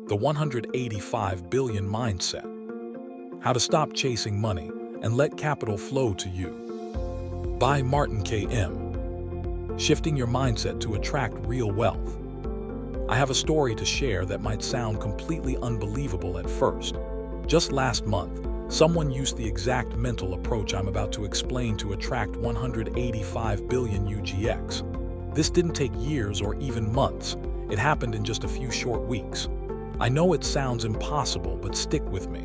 The 185 billion mindset. How to stop chasing money and let capital flow to you. By Martin K.M. Shifting your mindset to attract real wealth. I have a story to share that might sound completely unbelievable at first. Just last month, someone used the exact mental approach I'm about to explain to attract 185 billion UGX. This didn't take years or even months. It happened in just a few short weeks. I know it sounds impossible, but stick with me.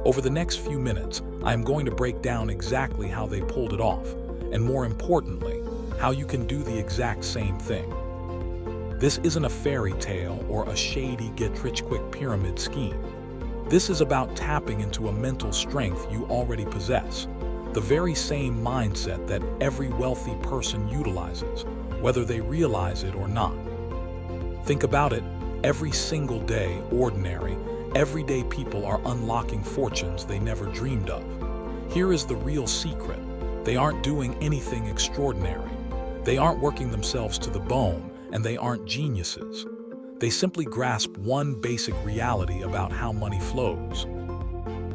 Over the next few minutes, I am going to break down exactly how they pulled it off, and more importantly, how you can do the exact same thing. This isn't a fairy tale or a shady get-rich-quick pyramid scheme. This is about tapping into a mental strength you already possess, the very same mindset that every wealthy person utilizes, whether they realize it or not. Think about it. Every single day, ordinary, everyday people are unlocking fortunes they never dreamed of. Here is the real secret. They aren't doing anything extraordinary. They aren't working themselves to the bone, and they aren't geniuses. They simply grasp one basic reality about how money flows.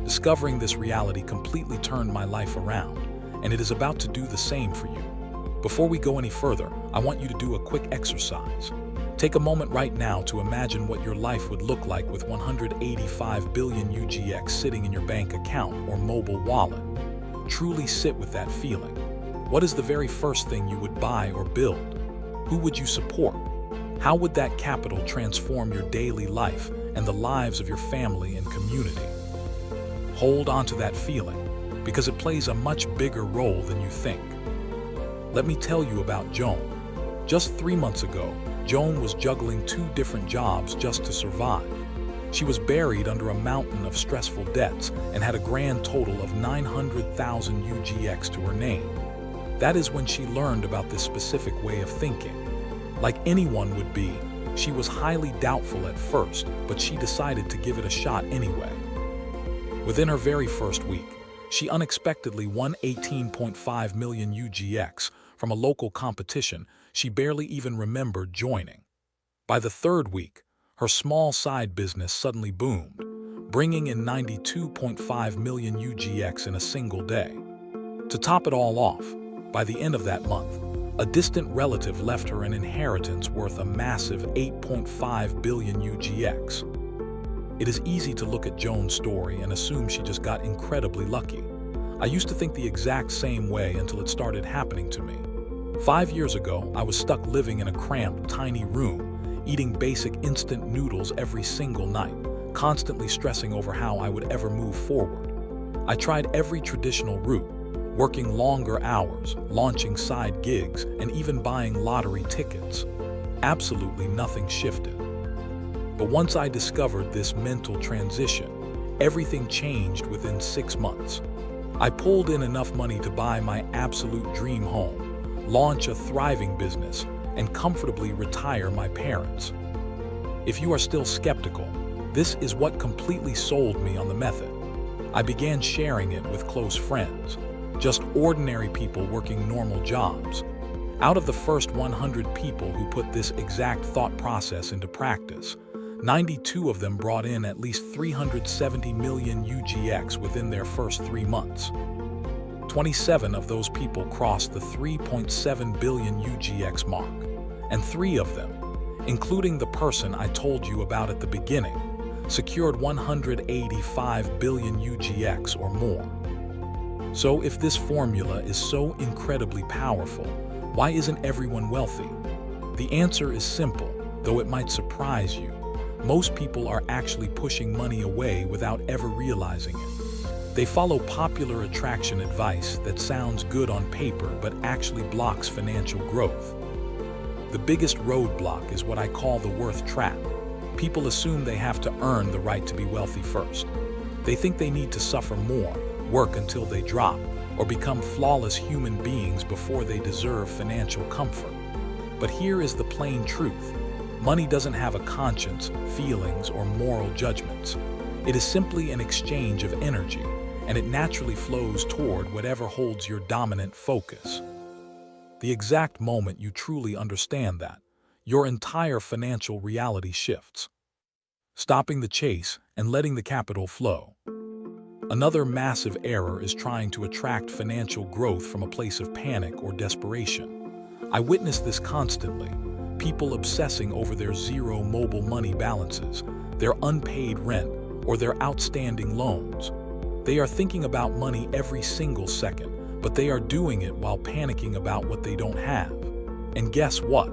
Discovering this reality completely turned my life around, and it is about to do the same for you. Before we go any further, I want you to do a quick exercise. Take a moment right now to imagine what your life would look like with 185 billion UGX sitting in your bank account or mobile wallet. Truly sit with that feeling. What is the very first thing you would buy or build? Who would you support? How would that capital transform your daily life and the lives of your family and community? Hold on to that feeling, because it plays a much bigger role than you think. Let me tell you about Joan. Just 3 months ago, Joan was juggling 2 different jobs just to survive. She was buried under a mountain of stressful debts and had a grand total of 900,000 UGX to her name. That is when she learned about this specific way of thinking. Like anyone would be, she was highly doubtful at first, but she decided to give it a shot anyway. Within her very first week, she unexpectedly won 18.5 million UGX from a local competition she barely even remembered joining. By the 3rd week, her small side business suddenly boomed, bringing in 92.5 million UGX in a single day. To top it all off, by the end of that month, a distant relative left her an inheritance worth a massive 8.5 billion UGX. It is easy to look at Joan's story and assume she just got incredibly lucky. I used to think the exact same way until it started happening to me. 5 years ago, I was stuck living in a cramped, tiny room, eating basic instant noodles every single night, constantly stressing over how I would ever move forward. I tried every traditional route, working longer hours, launching side gigs, and even buying lottery tickets. Absolutely nothing shifted. But once I discovered this mental transition, everything changed within 6 months. I pulled in enough money to buy my absolute dream home, launch a thriving business, and comfortably retire my parents. If you are still skeptical, this is what completely sold me on the method. I began sharing it with close friends, just ordinary people working normal jobs. Out of the first 100 people who put this exact thought process into practice, 92 of them brought in at least 370 million UGX within their first 3 months. 27 of those people crossed the 3.7 billion UGX mark, and 3 of them, including the person I told you about at the beginning, secured 185 billion UGX or more. So if this formula is so incredibly powerful, why isn't everyone wealthy? The answer is simple, though it might surprise you. Most people are actually pushing money away without ever realizing it. They follow popular attraction advice that sounds good on paper but actually blocks financial growth. The biggest roadblock is what I call the worth trap. People assume they have to earn the right to be wealthy first. They think they need to suffer more, work until they drop, or become flawless human beings before they deserve financial comfort. But here is the plain truth. Money doesn't have a conscience, feelings, or moral judgments. It is simply an exchange of energy, and it naturally flows toward whatever holds your dominant focus. The exact moment you truly understand that, your entire financial reality shifts. stopping the chase and letting the capital flow. Another massive error is trying to attract financial growth from a place of panic or desperation. I witness this constantly. People obsessing over their zero mobile money balances, their unpaid rent, or their outstanding loans. They are thinking about money every single second, but they are doing it while panicking about what they don't have. And guess what?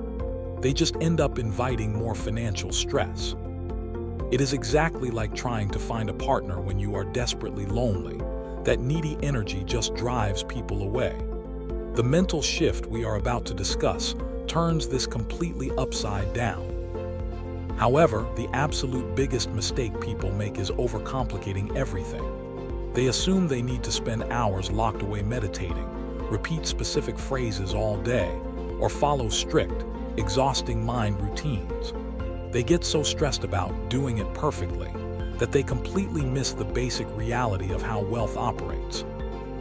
They just end up inviting more financial stress. It is exactly like trying to find a partner when you are desperately lonely. That needy energy just drives people away. The mental shift we are about to discuss turns this completely upside down. However, the absolute biggest mistake people make is overcomplicating everything. They assume they need to spend hours locked away meditating, repeat specific phrases all day, or follow strict, exhausting mind routines. They get so stressed about doing it perfectly that they completely miss the basic reality of how wealth operates.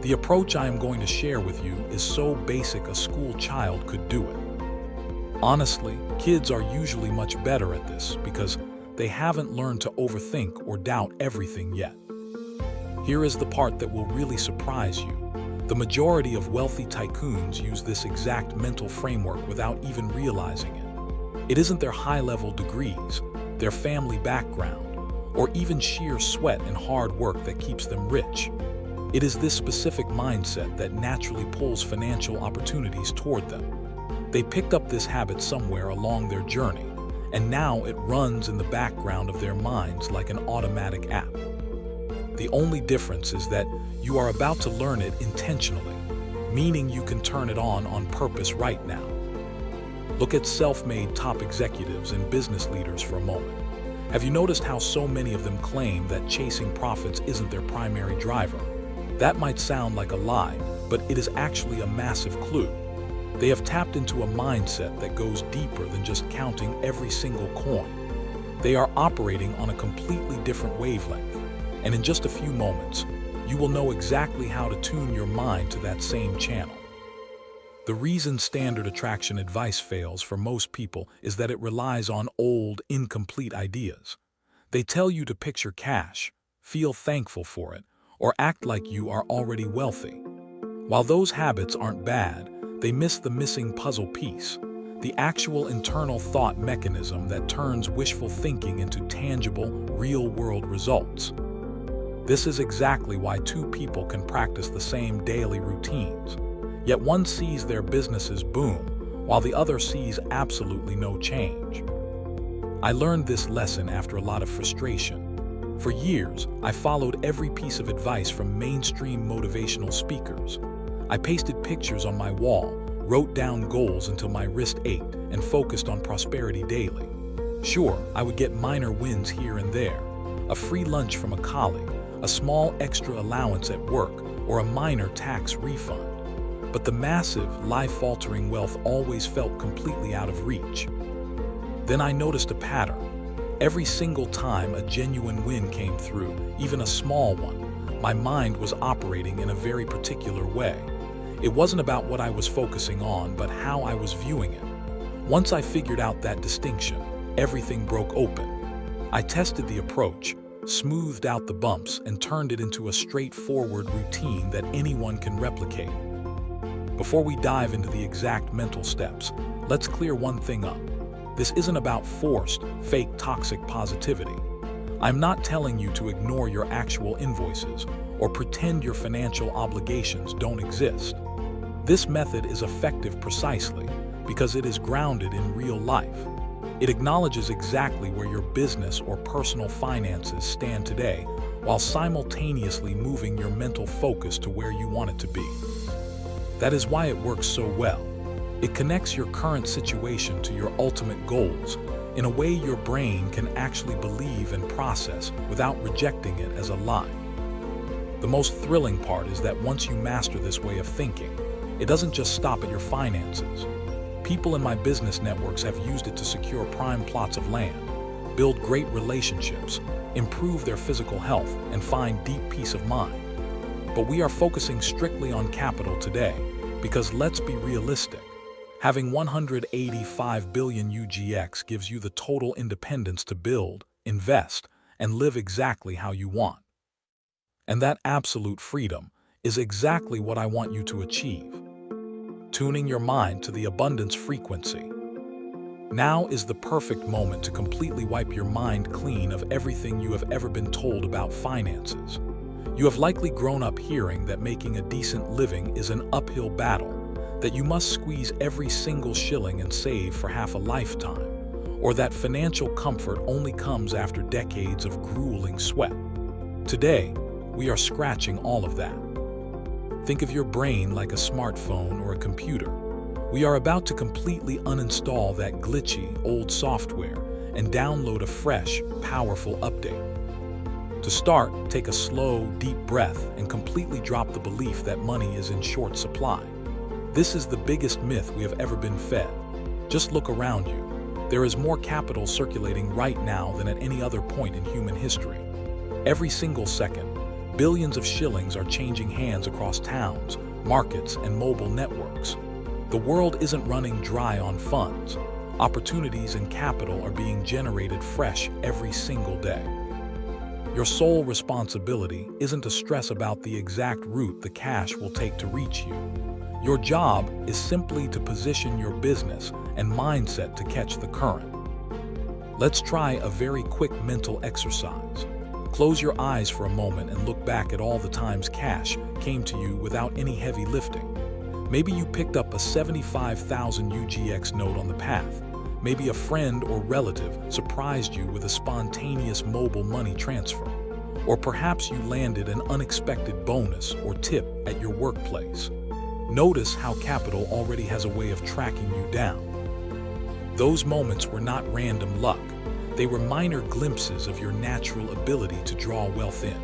The approach I am going to share with you is so basic a school child could do it. Honestly, kids are usually much better at this because they haven't learned to overthink or doubt everything yet. Here is the part that will really surprise you. The majority of wealthy tycoons use this exact mental framework without even realizing it. It isn't their high-level degrees, their family background, or even sheer sweat and hard work that keeps them rich. It is this specific mindset that naturally pulls financial opportunities toward them. They picked up this habit somewhere along their journey, and now it runs in the background of their minds like an automatic app. The only difference is that you are about to learn it intentionally, meaning you can turn it on purpose right now. Look at self-made top executives and business leaders for a moment. Have you noticed how so many of them claim that chasing profits isn't their primary driver? That might sound like a lie, but it is actually a massive clue. They have tapped into a mindset that goes deeper than just counting every single coin. They are operating on a completely different wavelength, and in just a few moments, you will know exactly how to tune your mind to that same channel. The reason standard attraction advice fails for most people is that it relies on old, incomplete ideas. They tell you to picture cash, feel thankful for it, or act like you are already wealthy. While those habits aren't bad, they miss the missing puzzle piece, the actual internal thought mechanism that turns wishful thinking into tangible, real-world results. This is exactly why two people can practice the same daily routines. Yet one sees their businesses boom, while the other sees absolutely no change. I learned this lesson after a lot of frustration. For years, I followed every piece of advice from mainstream motivational speakers. I pasted pictures on my wall, wrote down goals until my wrist ached, and focused on prosperity daily. Sure, I would get minor wins here and there, a free lunch from a colleague, a small extra allowance at work, or a minor tax refund. But the massive, life-altering wealth always felt completely out of reach. Then I noticed a pattern. Every single time a genuine win came through, even a small one, my mind was operating in a very particular way. It wasn't about what I was focusing on, but how I was viewing it. Once I figured out that distinction, everything broke open. I tested the approach, smoothed out the bumps, and turned it into a straightforward routine that anyone can replicate. Before we dive into the exact mental steps, let's clear one thing up. This isn't about forced, fake, toxic positivity. I'm not telling you to ignore your actual invoices or pretend your financial obligations don't exist. This method is effective precisely because it is grounded in real life. It acknowledges exactly where your business or personal finances stand today while simultaneously moving your mental focus to where you want it to be. That is why it works so well. It connects your current situation to your ultimate goals in a way your brain can actually believe and process without rejecting it as a lie. The most thrilling part is that once you master this way of thinking, it doesn't just stop at your finances. People in my business networks have used it to secure prime plots of land, build great relationships, improve their physical health, and find deep peace of mind. But we are focusing strictly on capital today because let's be realistic. Having 185 billion UGX gives you the total independence to build, invest, and live exactly how you want. And that absolute freedom is exactly what I want you to achieve. Tuning your mind to the abundance frequency. Now is the perfect moment to completely wipe your mind clean of everything you have ever been told about finances. You have likely grown up hearing that making a decent living is an uphill battle, that you must squeeze every single shilling and save for half a lifetime, or that financial comfort only comes after decades of grueling sweat. Today, we are scratching all of that. Think of your brain like a smartphone or a computer. We are about to completely uninstall that glitchy, old software and download a fresh, powerful update. To start, take a slow, deep breath and completely drop the belief that money is in short supply. This is the biggest myth we have ever been fed. Just look around you. There is more capital circulating right now than at any other point in human history. Every single second, billions of shillings are changing hands across towns, markets, and mobile networks. The world isn't running dry on funds. Opportunities and capital are being generated fresh every single day. Your sole responsibility isn't to stress about the exact route the cash will take to reach you. Your job is simply to position your business and mindset to catch the current. Let's try a very quick mental exercise. Close your eyes for a moment and look back at all the times cash came to you without any heavy lifting. Maybe you picked up a 75,000 UGX note on the path. Maybe a friend or relative surprised you with a spontaneous mobile money transfer. Or perhaps you landed an unexpected bonus or tip at your workplace. Notice how capital already has a way of tracking you down. Those moments were not random luck. They were minor glimpses of your natural ability to draw wealth in.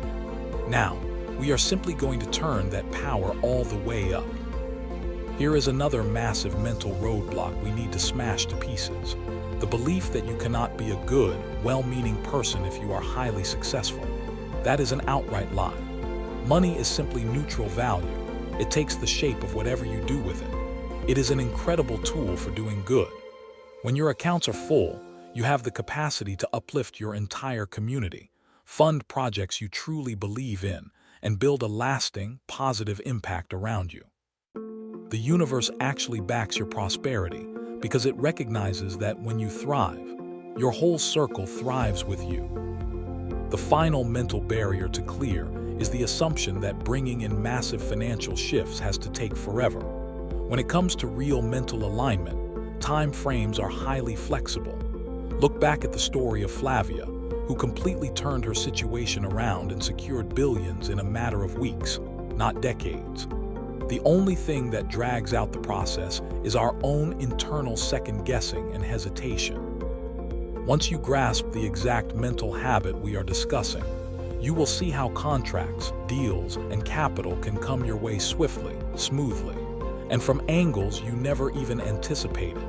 Now, we are simply going to turn that power all the way up. Here is another massive mental roadblock we need to smash to pieces. The belief that you cannot be a good, well-meaning person if you are highly successful. That is an outright lie. Money is simply neutral value. It takes the shape of whatever you do with it. It is an incredible tool for doing good. When your accounts are full, you have the capacity to uplift your entire community, fund projects you truly believe in, and build a lasting, positive impact around you. The universe actually backs your prosperity because it recognizes that when you thrive, your whole circle thrives with you. The final mental barrier to clear is the assumption that bringing in massive financial shifts has to take forever. When it comes to real mental alignment, time frames are highly flexible. Look back at the story of Flavia, who completely turned her situation around and secured billions in a matter of weeks, not decades. The only thing that drags out the process is our own internal second-guessing and hesitation. Once you grasp the exact mental habit we are discussing, you will see how contracts, deals, and capital can come your way swiftly, smoothly, and from angles you never even anticipated.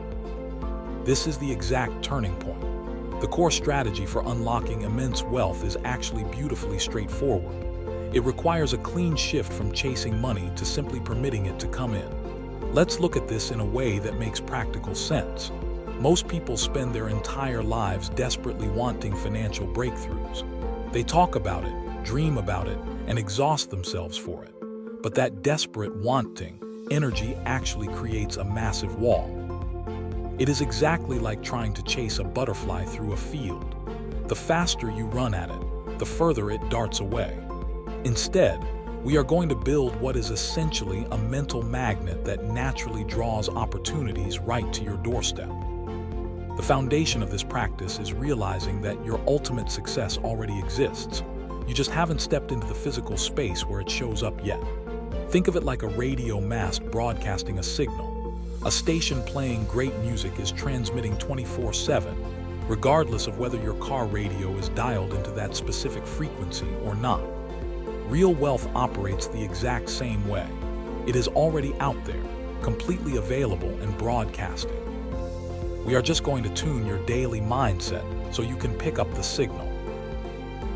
This is the exact turning point. The core strategy for unlocking immense wealth is actually beautifully straightforward. It requires a clean shift from chasing money to simply permitting it to come in. Let's look at this in a way that makes practical sense. Most people spend their entire lives desperately wanting financial breakthroughs. They talk about it, dream about it, and exhaust themselves for it. But that desperate wanting energy actually creates a massive wall. It is exactly like trying to chase a butterfly through a field. The faster you run at it, the further it darts away. Instead, we are going to build what is essentially a mental magnet that naturally draws opportunities right to your doorstep. The foundation of this practice is realizing that your ultimate success already exists. You just haven't stepped into the physical space where it shows up yet. Think of it like a radio mast broadcasting a signal. A station playing great music is transmitting 24/7, regardless of whether your car radio is dialed into that specific frequency or not. Real wealth operates the exact same way. It is already out there, completely available and broadcasting. We are just going to tune your daily mindset so you can pick up the signal.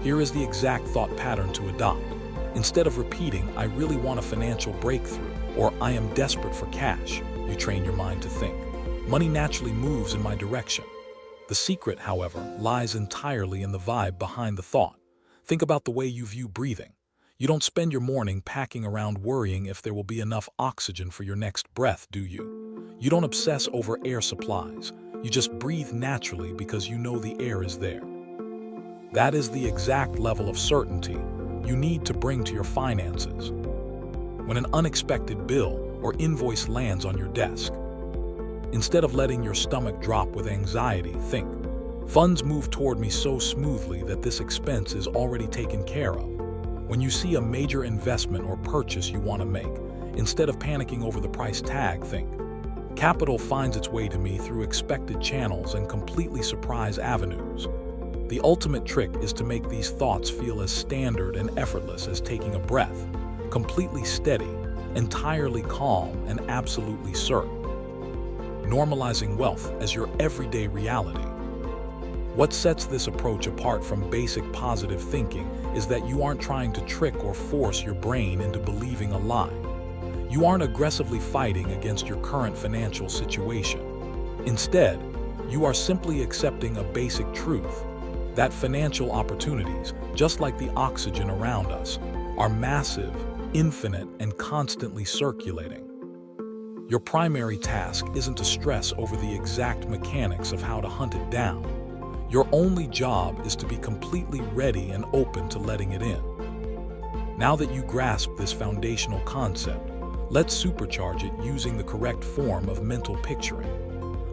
Here is the exact thought pattern to adopt. Instead of repeating, "I really want a financial breakthrough," or "I am desperate for cash," you train your mind to think, "Money naturally moves in my direction." The secret, however, lies entirely in the vibe behind the thought. Think about the way you view breathing. You don't spend your morning packing around worrying if there will be enough oxygen for your next breath, do you? You don't obsess over air supplies. You just breathe naturally because you know the air is there. That is the exact level of certainty you need to bring to your finances. When an unexpected bill or invoice lands on your desk, instead of letting your stomach drop with anxiety, think, "Funds move toward me so smoothly that this expense is already taken care of." When you see a major investment or purchase you want to make, instead of panicking over the price tag, think, "Capital finds its way to me through expected channels and completely surprise avenues." The ultimate trick is to make these thoughts feel as standard and effortless as taking a breath, completely steady, entirely calm, and absolutely certain. Normalizing wealth as your everyday reality. What sets this approach apart from basic positive thinking is that you aren't trying to trick or force your brain into believing a lie. You aren't aggressively fighting against your current financial situation. Instead, you are simply accepting a basic truth, that financial opportunities, just like the oxygen around us, are massive, infinite, and constantly circulating. Your primary task isn't to stress over the exact mechanics of how to hunt it down. Your only job is to be completely ready and open to letting it in. Now that you grasp this foundational concept, let's supercharge it using the correct form of mental picturing.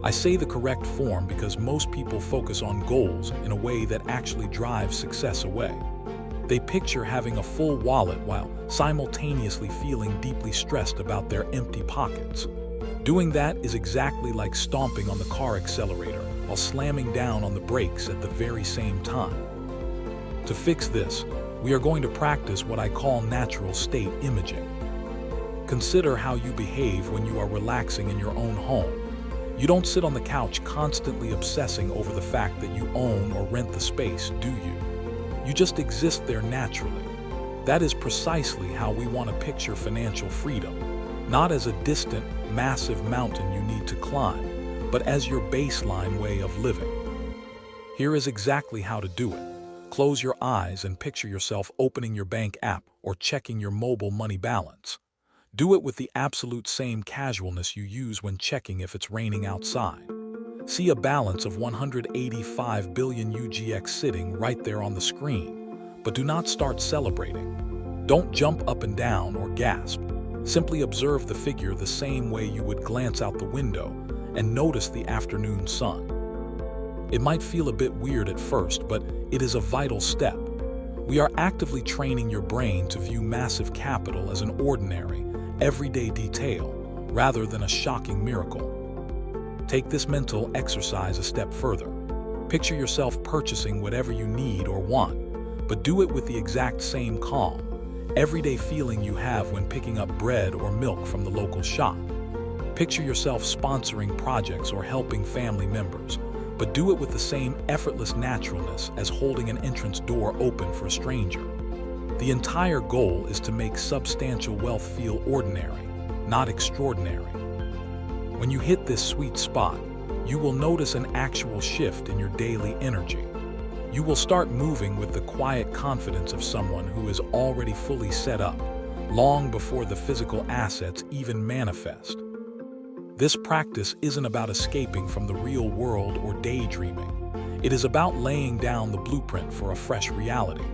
I say the correct form because most people focus on goals in a way that actually drives success away. They picture having a full wallet while simultaneously feeling deeply stressed about their empty pockets. Doing that is exactly like stomping on the car accelerator while slamming down on the brakes at the very same time. To fix this, we are going to practice what I call natural state imaging. Consider how you behave when you are relaxing in your own home. You don't sit on the couch constantly obsessing over the fact that you own or rent the space, do you? You just exist there naturally. That is precisely how we want to picture financial freedom, not as a distant, massive mountain you need to climb, but as your baseline way of living. Here is exactly how to do it. Close your eyes and picture yourself opening your bank app or checking your mobile money balance. Do it with the absolute same casualness you use when checking if it's raining outside. See a balance of 185 billion UGX sitting right there on the screen, but do not start celebrating. Don't jump up and down or gasp. Simply observe the figure the same way you would glance out the window and notice the afternoon sun. It might feel a bit weird at first, but it is a vital step. We are actively training your brain to view massive capital as an ordinary, everyday detail, rather than a shocking miracle. Take this mental exercise a step further. Picture yourself purchasing whatever you need or want, but do it with the exact same calm, everyday feeling you have when picking up bread or milk from the local shop. Picture yourself sponsoring projects or helping family members, but do it with the same effortless naturalness as holding an entrance door open for a stranger. The entire goal is to make substantial wealth feel ordinary, not extraordinary. When you hit this sweet spot, you will notice an actual shift in your daily energy. You will start moving with the quiet confidence of someone who is already fully set up, long before the physical assets even manifest. This practice isn't about escaping from the real world or daydreaming. It is about laying down the blueprint for a fresh reality.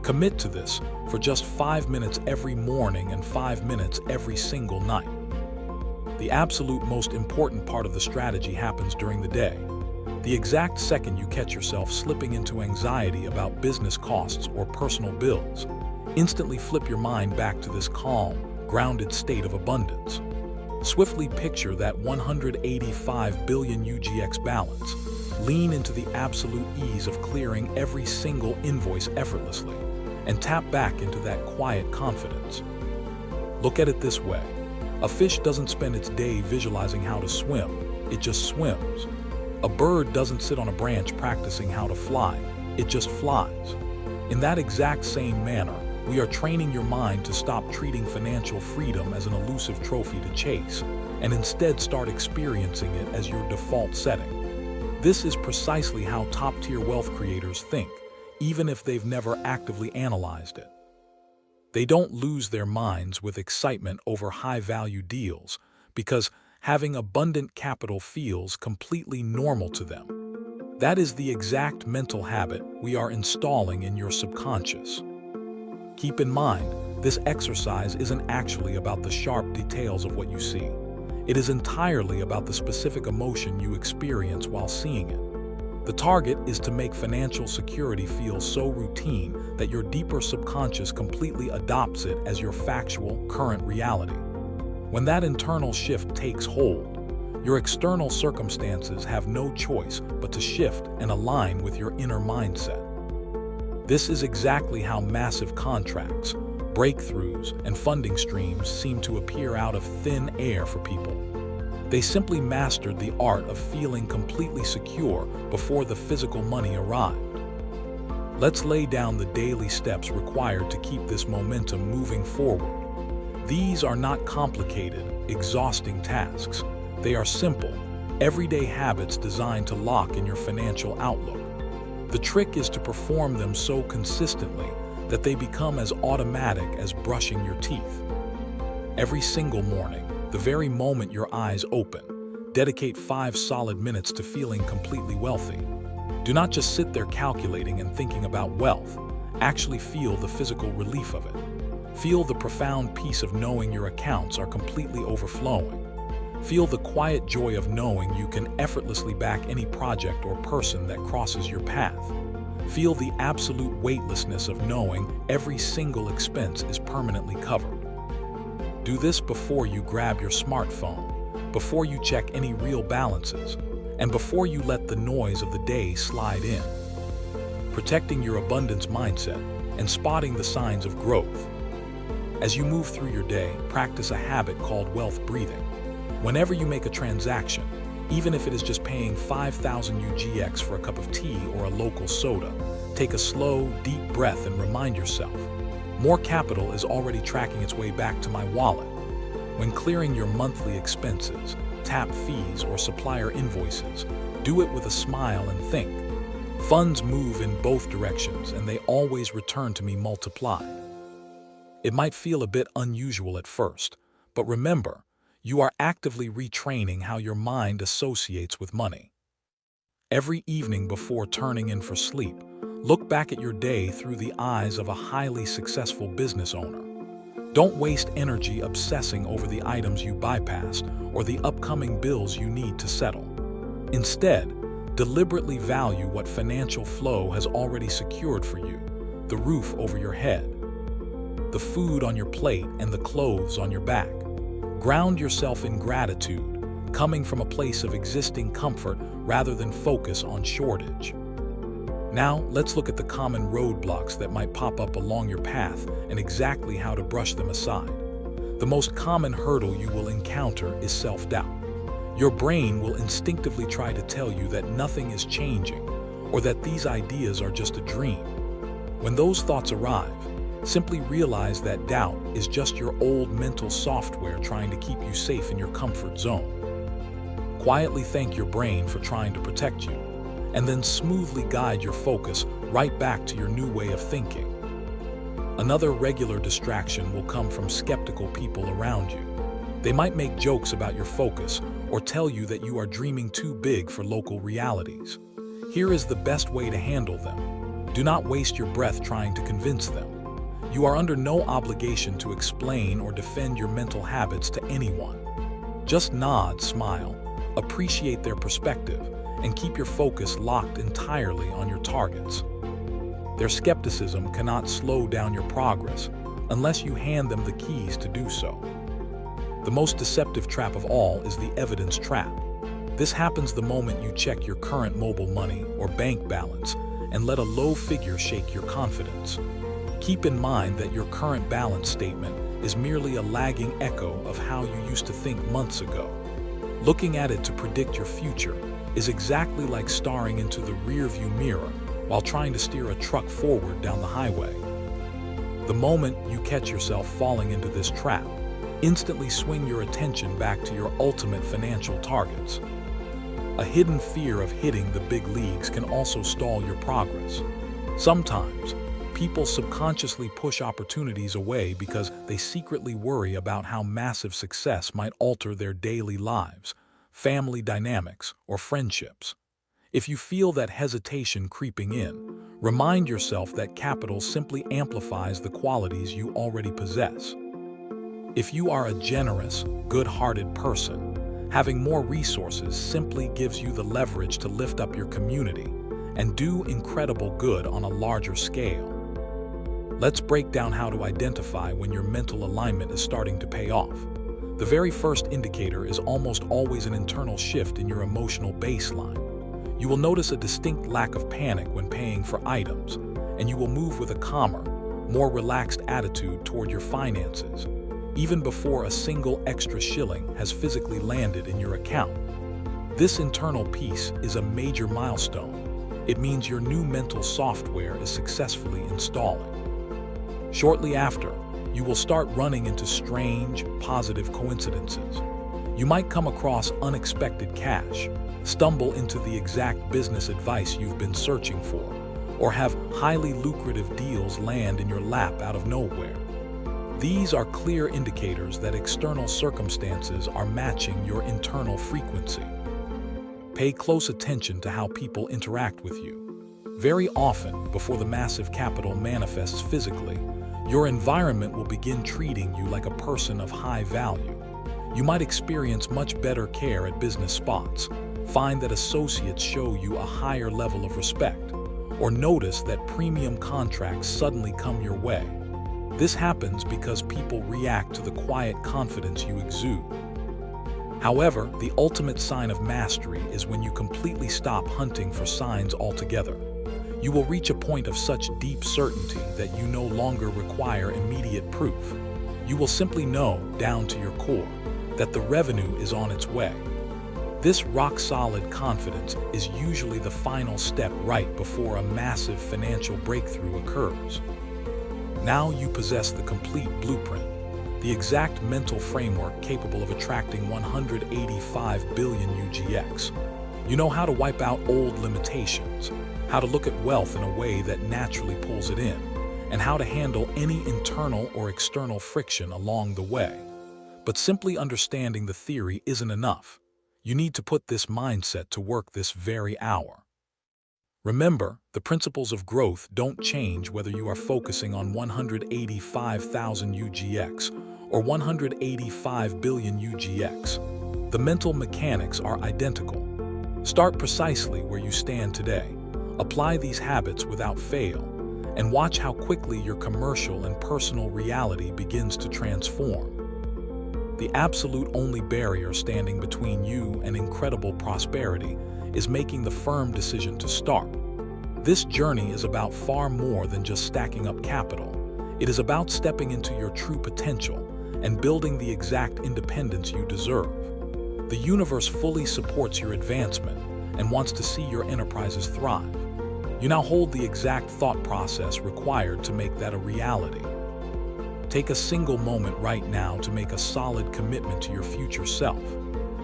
Commit to this for just 5 minutes every morning and 5 minutes every single night. The absolute most important part of the strategy happens during the day. The exact second you catch yourself slipping into anxiety about business costs or personal bills, instantly flip your mind back to this calm, grounded state of abundance. Swiftly picture that 185 billion UGX balance. Lean into the absolute ease of clearing every single invoice effortlessly, and tap back into that quiet confidence. Look at it this way. A fish doesn't spend its day visualizing how to swim, it just swims. A bird doesn't sit on a branch practicing how to fly, it just flies. In that exact same manner, we are training your mind to stop treating financial freedom as an elusive trophy to chase, and instead start experiencing it as your default setting. This is precisely how top-tier wealth creators think, even if they've never actively analyzed it. They don't lose their minds with excitement over high-value deals because having abundant capital feels completely normal to them. That is the exact mental habit we are installing in your subconscious. Keep in mind, this exercise isn't actually about the sharp details of what you see. It is entirely about the specific emotion you experience while seeing it. The target is to make financial security feel so routine that your deeper subconscious completely adopts it as your factual, current reality. When that internal shift takes hold, your external circumstances have no choice but to shift and align with your inner mindset. This is exactly how massive contracts, breakthroughs, and funding streams seem to appear out of thin air for people. They simply mastered the art of feeling completely secure before the physical money arrived. Let's lay down the daily steps required to keep this momentum moving forward. These are not complicated, exhausting tasks. They are simple, everyday habits designed to lock in your financial outlook. The trick is to perform them so consistently that they become as automatic as brushing your teeth. Every single morning, the very moment your eyes open, dedicate 5 solid minutes to feeling completely wealthy. Do not just sit there calculating and thinking about wealth. Actually feel the physical relief of it. Feel the profound peace of knowing your accounts are completely overflowing. Feel the quiet joy of knowing you can effortlessly back any project or person that crosses your path. Feel the absolute weightlessness of knowing every single expense is permanently covered. Do this before you grab your smartphone, before you check any real balances, and before you let the noise of the day slide in. Protecting your abundance mindset and spotting the signs of growth. As you move through your day, practice a habit called wealth breathing. Whenever you make a transaction, even if it is just paying 5,000 UGX for a cup of tea or a local soda, take a slow, deep breath and remind yourself, more capital is already tracking its way back to my wallet. When clearing your monthly expenses, tap fees, or supplier invoices, do it with a smile and think, funds move in both directions and they always return to me multiplied. It might feel a bit unusual at first, but remember, you are actively retraining how your mind associates with money. Every evening before turning in for sleep, look back at your day through the eyes of a highly successful business owner. Don't waste energy obsessing over the items you bypassed or the upcoming bills you need to settle. Instead, deliberately value what financial flow has already secured for you: the roof over your head, the food on your plate, and the clothes on your back. Ground yourself in gratitude, coming from a place of existing comfort rather than focus on shortage. Now, let's look at the common roadblocks that might pop up along your path and exactly how to brush them aside. The most common hurdle you will encounter is self-doubt. Your brain will instinctively try to tell you that nothing is changing or that these ideas are just a dream. When those thoughts arrive, simply realize that doubt is just your old mental software trying to keep you safe in your comfort zone. Quietly thank your brain for trying to protect you, and then smoothly guide your focus right back to your new way of thinking. Another regular distraction will come from skeptical people around you. They might make jokes about your focus or tell you that you are dreaming too big for local realities. Here is the best way to handle them. Do not waste your breath trying to convince them. You are under no obligation to explain or defend your mental habits to anyone. Just nod, smile, appreciate their perspective, and keep your focus locked entirely on your targets. Their skepticism cannot slow down your progress unless you hand them the keys to do so. The most deceptive trap of all is the evidence trap. This happens the moment you check your current mobile money or bank balance and let a low figure shake your confidence. Keep in mind that your current balance statement is merely a lagging echo of how you used to think months ago. Looking at it to predict your future is exactly like staring into the rearview mirror while trying to steer a truck forward down the highway. The moment you catch yourself falling into this trap, instantly swing your attention back to your ultimate financial targets. A hidden fear of hitting the big leagues can also stall your progress. Sometimes, people subconsciously push opportunities away because they secretly worry about how massive success might alter their daily lives, family dynamics, or friendships. If you feel that hesitation creeping in, remind yourself that capital simply amplifies the qualities you already possess. If you are a generous, good-hearted person, having more resources simply gives you the leverage to lift up your community and do incredible good on a larger scale. Let's break down how to identify when your mental alignment is starting to pay off. The very first indicator is almost always an internal shift in your emotional baseline. You will notice a distinct lack of panic when paying for items, and you will move with a calmer, more relaxed attitude toward your finances, even before a single extra shilling has physically landed in your account. This internal peace is a major milestone. It means your new mental software is successfully installing. Shortly after, you will start running into strange, positive coincidences. You might come across unexpected cash, stumble into the exact business advice you've been searching for, or have highly lucrative deals land in your lap out of nowhere. These are clear indicators that external circumstances are matching your internal frequency. Pay close attention to how people interact with you. Very often, before the massive capital manifests physically, your environment will begin treating you like a person of high value. You might experience much better care at business spots, find that associates show you a higher level of respect, or notice that premium contracts suddenly come your way. This happens because people react to the quiet confidence you exude. However, the ultimate sign of mastery is when you completely stop hunting for signs altogether. You will reach a point of such deep certainty that you no longer require immediate proof. You will simply know, down to your core, that the revenue is on its way. This rock-solid confidence is usually the final step right before a massive financial breakthrough occurs. Now you possess the complete blueprint, the exact mental framework capable of attracting 185 billion UGX. You know how to wipe out old limitations, how to look at wealth in a way that naturally pulls it in, and how to handle any internal or external friction along the way. But simply understanding the theory isn't enough. You need to put this mindset to work this very hour. Remember, the principles of growth don't change whether you are focusing on 185,000 UGX or 185 billion UGX. The mental mechanics are identical. Start precisely where you stand today. Apply these habits without fail, and watch how quickly your commercial and personal reality begins to transform. The absolute only barrier standing between you and incredible prosperity is making the firm decision to start. This journey is about far more than just stacking up capital. It is about stepping into your true potential and building the exact independence you deserve. The universe fully supports your advancement and wants to see your enterprises thrive. You now hold the exact thought process required to make that a reality. Take a single moment right now to make a solid commitment to your future self.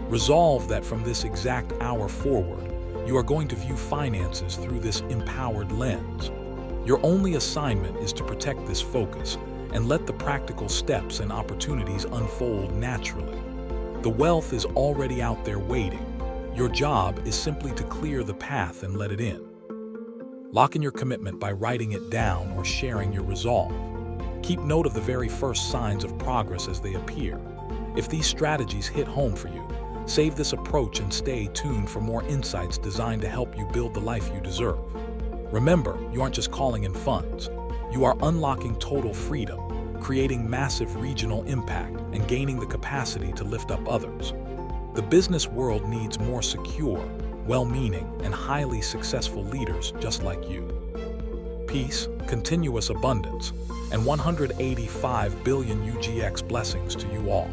Resolve that from this exact hour forward, you are going to view finances through this empowered lens. Your only assignment is to protect this focus and let the practical steps and opportunities unfold naturally. The wealth is already out there waiting. Your job is simply to clear the path and let it in. Lock in your commitment by writing it down or sharing your resolve. Keep note of the very first signs of progress as they appear. If these strategies hit home for you, save this approach and stay tuned for more insights designed to help you build the life you deserve. Remember, you aren't just calling in funds. You are unlocking total freedom, creating massive regional impact, and gaining the capacity to lift up others. The business world needs more secure, well-meaning, and highly successful leaders just like you. Peace, continuous abundance, and 185 billion UGX blessings to you all.